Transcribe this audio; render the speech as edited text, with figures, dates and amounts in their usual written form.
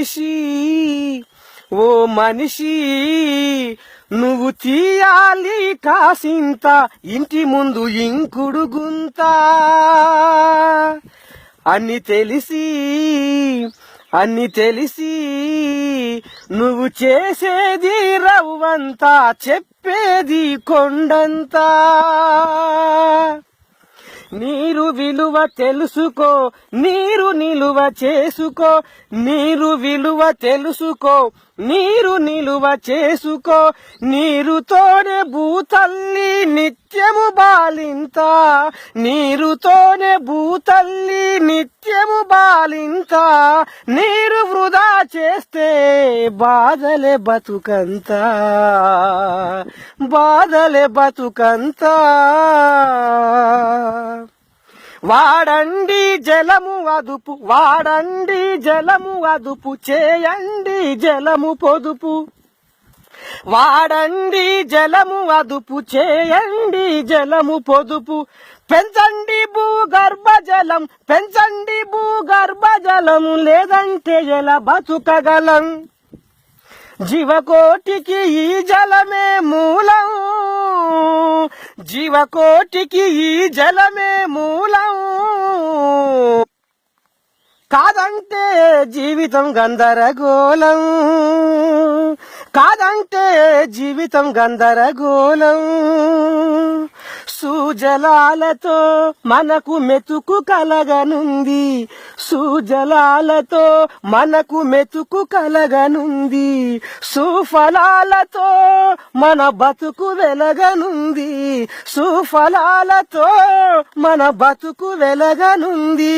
మనిషి ఓ మనిషి నువ్వు తీయాలి కాసింత ఇంటి ముందు ఇంకుడు గుంత అన్ని తెలిసి నువ్వు చేసేది రవ్వంతా చెప్పేది కొండంతా నీరు విలువ తెలుసుకో నీరు నిలువ చేసుకో నీరు విలువ తెలుసుకో నీరు నిలువ చేసుకో నీరుతోనే భూతల్లి నిత్యము బాలింత నీరుతోనే భూతల్లి నిత్యము బాలింత నీరు వృధా చేస్తే బాధలే బతుకంతా బతుకంతా వాడండి జలము అదుపు చేయండి జలము పొదుపు వాడండి జలము అదుపు చేయండి జలము పొదుపు పెంచండి భూగర్భ జలం లేదంటే ఎలా బతుకగలం జీవకోటికి ఈ జలమే మూలం జీవకోటికి ఈ జలమే మూలం కాదంటే జీవితం గందరగోళం సుజలాలతో మనకు మెతుకు కలగనుంది సుఫలాలతో మన బతుకు వెలగనుంది